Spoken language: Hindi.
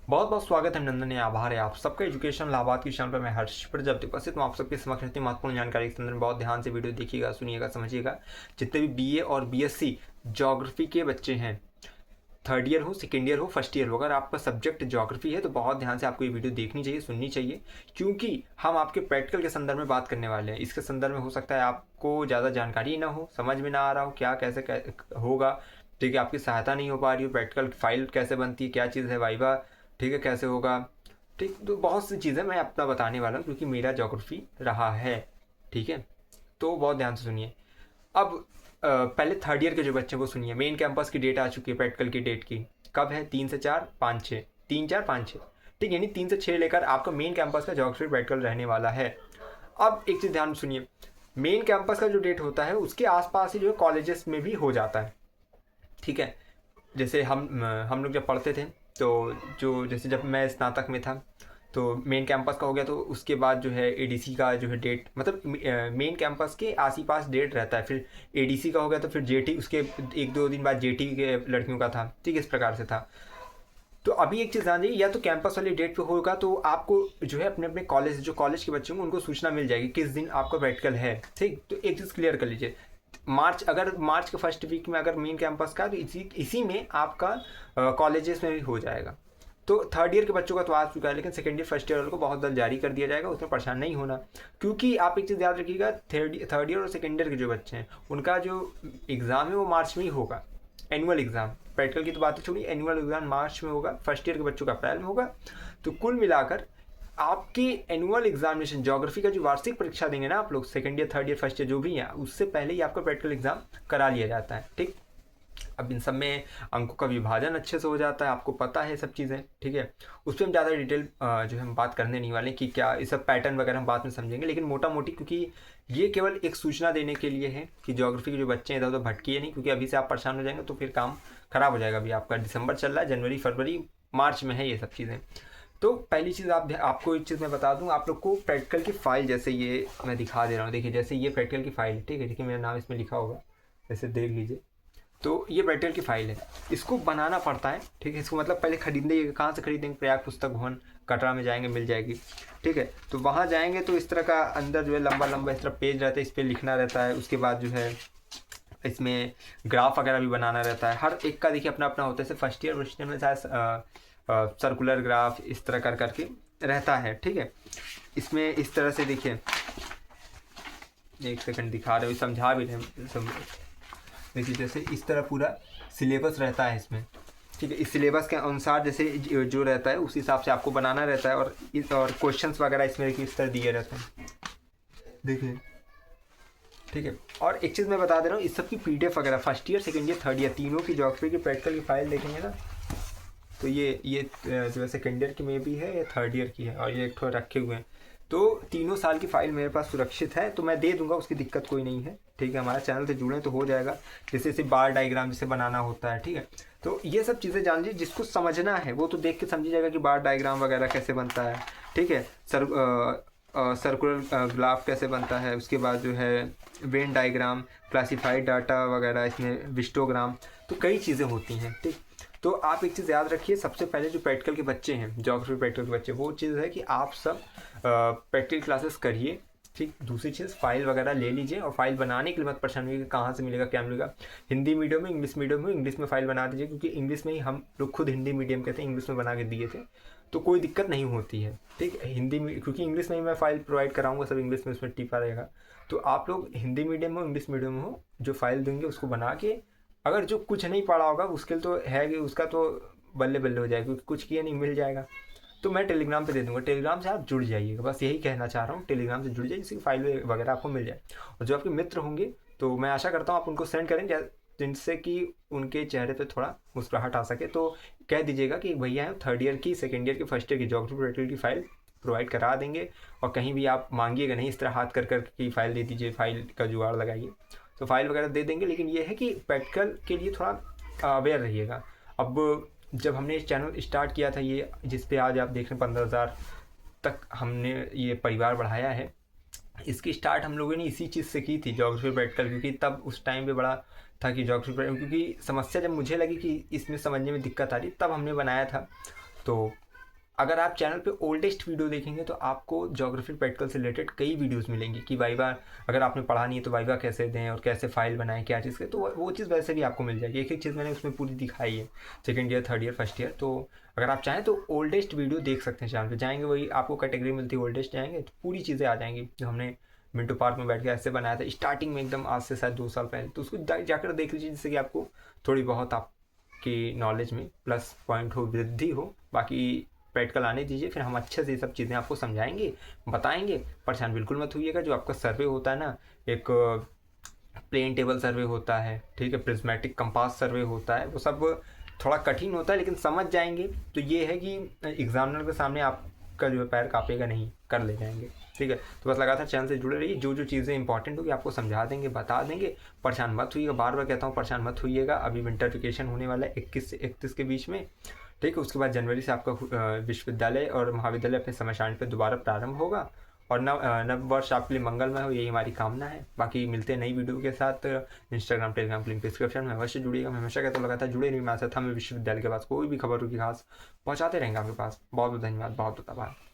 बहुत बहुत स्वागत है, नंदन है, आभार है आप सबका एजुकेशन इलाहाबाद की चैनल पर। मैं हर्ष प्रजापति उपस्थित हूँ आप सबके समक्ष रहती महत्वपूर्ण जानकारी के संदर्भ में। बहुत ध्यान से वीडियो देखिएगा, सुनिएगा, समझिएगा। जितने भी बीए और बीएससी ज्योग्राफी के बच्चे हैं, थर्ड ईयर हो, सेकेंड ईयर हो, फर्स्ट ईयर हो, अगर आपका सब्जेक्ट ज्योग्राफी है तो बहुत ध्यान से आपको ये वीडियो देखनी चाहिए, सुननी चाहिए, क्योंकि हम आपके प्रैक्टिकल के संदर्भ में बात करने वाले हैं। इसके संदर्भ में हो सकता है आपको ज़्यादा जानकारी ना हो, समझ में ना आ रहा हो क्या कैसे होगा, ठीक है, आपकी सहायता नहीं हो पा रही हो, प्रैक्टिकल फाइल कैसे बनती है, क्या चीज़ है वाइवा, ठीक है, कैसे होगा, ठीक। तो बहुत सी चीज़ें मैं अपना बताने वाला हूँ क्योंकि मेरा ज्योग्राफी रहा है, ठीक है। तो बहुत ध्यान से सुनिए। अब पहले थर्ड ईयर के जो बच्चे वो सुनिए। मेन कैंपस की डेट आ चुकी है, प्रैक्टिकल की डेट की कब है? 3 से 4, 5, 6, 3, 4, 5, 6, ठीक, यानी 3 से 6 लेकर आपका मेन कैंपस का ज्योग्राफी प्रैक्टिकल रहने वाला है। अब एक चीज़ ध्यान सुनिए, मेन कैंपस का जो डेट होता है उसके आसपास ही जो है कॉलेजेस में भी हो जाता है, ठीक है। जैसे हम लोग जब पढ़ते थे तो जो जैसे जब मैं स्नातक में था तो मेन कैंपस का हो गया, तो उसके बाद जो है एडीसी का जो है डेट, मतलब मेन कैंपस के आस ही पास डेट रहता है, फिर एडीसी का हो गया तो फिर जेटी, उसके 1-2 दिन बाद जेटी के लड़कियों का था, ठीक, इस प्रकार से था। तो अभी एक चीज़ ध्यान दीजिए, या तो कैंपस वाली डेट पे होगा तो आपको जो है अपने अपने कॉलेज, जो कॉलेज के बच्चे होंगे उनको सूचना मिल जाएगी किस दिन आपका प्रैक्टिकल है, ठीक। तो एक चीज़ क्लियर कर लीजिए, अगर मार्च के फर्स्ट वीक में अगर मेन कैंपस का, तो इसी इसी में आपका कॉलेजेस में भी हो जाएगा। तो थर्ड ईयर के बच्चों का तो आ चुका है, लेकिन सेकेंड ईयर फर्स्ट ईयर वालों को बहुत जल्द जारी कर दिया जाएगा, उसमें परेशान नहीं होना। क्योंकि आप एक चीज़ याद रखिएगा, थर्ड ईयर और सेकेंड ईयर के जो बच्चे हैं उनका जो एग्ज़ाम है वो मार्च में ही होगा, एनुअल एग्ज़ाम। प्रैक्टिकल की तो बात छोड़ी, एनुअल एग्ज़ाम मार्च में होगा, फर्स्ट ईयर के बच्चों का अप्रैल में होगा। तो कुल मिलाकर आपकी एनुअल एग्जामिनेशन ज्योग्राफी का जो वार्षिक परीक्षा देंगे ना आप लोग, second year, third year, first year जो भी हैं, उससे पहले ही आपका प्रैक्टिकल एग्जाम करा लिया जाता है, ठीक। अब इन सब में अंकों का विभाजन अच्छे से हो जाता है, आपको पता है सब चीज़ें, ठीक है। उस पर हम ज़्यादा डिटेल जो है हम बात करने नहीं वाले कि क्या इस सब पैटर्न वगैरह हम बाद में समझेंगे, लेकिन मोटा मोटी, क्योंकि ये केवल एक सूचना देने के लिए है कि ज्योग्राफी के जो बच्चे हैं इधर उधर भटकिए नहीं, क्योंकि अभी से आप परेशान हो जाएंगे तो फिर काम खराब हो जाएगा। अभी आपका दिसंबर चल रहा है, जनवरी फरवरी मार्च में है ये सब चीज़ें। तो पहली चीज़ आपको एक चीज़ मैं बता दूं, आप लोग को प्रैक्टिकल की फ़ाइल, जैसे ये मैं दिखा दे रहा हूँ, देखिए जैसे ये प्रैक्टिकल की फ़ाइल है, ठीक है, देखिए मेरा नाम इसमें लिखा होगा, जैसे देख लीजिए। तो ये प्रैक्टिकल की फ़ाइल है, इसको बनाना पड़ता है, ठीक है। इसको मतलब पहले खरीदेंगे, कहाँ से खरीदेंगे? प्रयाग पुस्तक भवन कटरा में जाएंगे, मिल जाएगी, ठीक है। तो वहाँ जाएंगे तो इस तरह का अंदर जो है लंबा लंबा इस तरह पेज रहता है, इस पर लिखना रहता है। उसके बाद जो है इसमें ग्राफ वगैरह भी बनाना रहता है, हर एक का देखिए अपना अपना होता है। जैसे फर्स्ट ईयर में शायद सर्कुलर ग्राफ इस तरह कर करके रहता है, ठीक है। इसमें इस तरह से देखिए, एक सेकंड दिखा रहे हो, समझा भी रहे सब। देखिए जैसे इस तरह पूरा सिलेबस रहता है इसमें, ठीक है। इस सिलेबस के अनुसार जैसे जो रहता है उस हिसाब से आपको बनाना रहता है, और क्वेश्चंस वगैरह इसमें देखिए इस तरह दिए रहते हैं, देखिए, ठीक है। और एक चीज़ मैं बता दे रहा हूँ, इस सब की पीडीएफ वगैरह first year, second year, third year तीनों की ज्योग्राफी की प्रैक्टिकल की फाइल देखेंगे ना, तो ये जो है सेकेंड ईयर की में भी है, ये थर्ड ईयर की है, और ये एक ठो रखे हुए हैं। तो तीनों साल की फाइल मेरे पास सुरक्षित है, तो मैं दे दूंगा, उसकी दिक्कत कोई नहीं है, ठीक है। हमारा चैनल से जुड़े तो हो जाएगा। जैसे जैसे बार डायग्राम जैसे बनाना होता है, ठीक है। तो ये सब चीज़ें जान लीजिए, जिसको समझना है वो तो देख के समझ जाएगा कि बार डायग्राम वगैरह कैसे बनता है, ठीक है। सर्कुलर ग्राफ कैसे बनता है, उसके बाद जो है वेन डायग्राम, क्लासिफाइड डाटा वगैरह, इसमें विस्टोग्राम, तो कई चीज़ें होती हैं, ठीक। तो आप एक चीज़ याद रखिए, सबसे पहले जो प्रैक्टिकल के बच्चे हैं, ज्योग्राफी प्रैक्टिकल के बच्चे, वो चीज़ है कि आप सब प्रैक्टिकल क्लासेस करिए, ठीक। दूसरी चीज़ फाइल वगैरह ले लीजिए, और फाइल बनाने के लिए मत परेशान होइए कहाँ से मिलेगा, क्या मिलेगा। हिंदी मीडियम में, इंग्लिश मीडियम में, इंग्लिश में फाइल बना दीजिए, क्योंकि इंग्लिश में ही हम लोग खुद हिंदी मीडियम के थे, इंग्लिश में बना के दिए थे, तो कोई दिक्कत नहीं होती है, ठीक। हिंदी में, क्योंकि इंग्लिश में ही मैं फाइल प्रोवाइड कराऊंगा, सब इंग्लिश में उसमें टिपा रहेगा। तो आप लोग हिंदी मीडियम हो, इंग्लिश मीडियम हो, जो फाइल देंगे उसको बना के, अगर जो कुछ नहीं पढ़ा होगा उसके लिए तो है कि उसका तो बल्ले बल्ले हो जाएगा, क्योंकि कुछ किया नहीं मिल जाएगा। तो मैं टेलीग्राम पे दे दूंगा, टेलीग्राम से आप जुड़ जाइएगा, बस यही कहना चाह रहा हूँ, टेलीग्राम से जुड़ जाइए, जिसकी फाइल वगैरह आपको मिल जाए। और जो आपके मित्र होंगे तो मैं आशा करता हूँ आप उनको सेंड करें, जिनसे कि उनके चेहरे पे थोड़ा मुस्कुराहट आ सके। तो कह दीजिएगा कि भैया है थर्ड ईयर की, सेकेंड ईयर की, फर्स्ट ईयर की ज्योग्राफी प्रैक्टिकल की फाइल प्रोवाइड करा देंगे, और कहीं भी आप मांगिएगा नहीं, इस तरह हाथ कर की फाइल दे दीजिए, फाइल का जुगाड़ लगाइए, तो फाइल वगैरह दे देंगे। लेकिन ये है कि प्रैक्टिकल के लिए थोड़ा अवेयर रहिएगा। अब जब हमने चैनल स्टार्ट किया था, ये जिस पे आज आप देख रहे हैं 15,000 तक हमने ये परिवार बढ़ाया है, इसकी स्टार्ट हम लोगों ने इसी चीज़ से की थी, ज्योग्राफी प्रैक्टिकल, क्योंकि तब उस टाइम पे बड़ा था कि ज्योग्राफी प्रैक्टिकल, क्योंकि समस्या जब मुझे लगी कि इसमें समझने में दिक्कत आ रही, तब हमने बनाया था। तो अगर आप चैनल पे ओल्डेस्ट वीडियो देखेंगे तो आपको ज्योग्राफी प्रैक्टिकल से रिलेटेड कई वीडियोस मिलेंगी कि वाइवा अगर आपने पढ़ा नहीं है तो वाइवा कैसे दें और कैसे फाइल बनाएं, क्या चीज़ के, तो वो चीज़ वैसे भी आपको मिल जाएगी। एक एक चीज़ मैंने उसमें पूरी दिखाई है, second year, third year, first year. तो अगर आप चाहें तो ओल्डेस्ट वीडियो देख सकते हैं, चैनल पर जाएंगे वही आपको कैटेगरी मिलती है ओल्डेस्ट, जाएंगे तो पूरी चीज़ें आ जाएंगी जो हमने मिंटो पार्क में बैठ के ऐसे बनाया था स्टार्टिंग में एकदम, आज से शायद 2 साल पहले। तो उसको जाकर देख लीजिए जिससे कि आपको थोड़ी बहुत आपकी नॉलेज में प्लस पॉइंट हो, वृद्धि हो। बाकी प्रैक्टिकल आने दीजिए, फिर हम अच्छे से ये सब चीज़ें आपको समझाएंगे, बताएंगे। परेशान बिल्कुल मत होइएगा। जो आपका सर्वे होता है ना, एक प्लेन टेबल सर्वे होता है, ठीक है, प्रिज्मेटिक कंपास सर्वे होता है, वो सब थोड़ा कठिन होता है, लेकिन समझ जाएंगे तो ये है कि एग्जामिनर के सामने आपका जो है पैर कांपेगा नहीं, कर ले जाएंगे। ठीक है, तो बस लगातार चैनल से जुड़े रहिए, जो जो चीज़ें इंपॉर्टेंट होगी आपको समझा देंगे, बता देंगे। परेशान मत होइएगा, बार बार कहता हूँ परेशान मत होइएगा। अभी विंटर वेकेशन होने वाला है 21 से 31 के बीच में, ठीक है। उसके बाद जनवरी से आपका विश्वविद्यालय और महाविद्यालय अपने समय सारणी पर दोबारा प्रारंभ होगा, और नव वर्ष आपके लिए मंगलमय हो, यही हमारी कामना है। बाकी मिलते हैं नई वीडियो के साथ। इंस्टाग्राम, टेलीग्राम लिंक डिस्क्रिप्शन में अवश्य जुड़िएगा। मैं हमेशा कहता हूँ लगातार जुड़े रहिए। मैं आशा था मैं विश्वविद्यालय के पास कोई भी खबर होगी खास पहुँचाते रहेंगे आपके पास। बहुत बहुत धन्यवाद, बहुत बहुत आभार।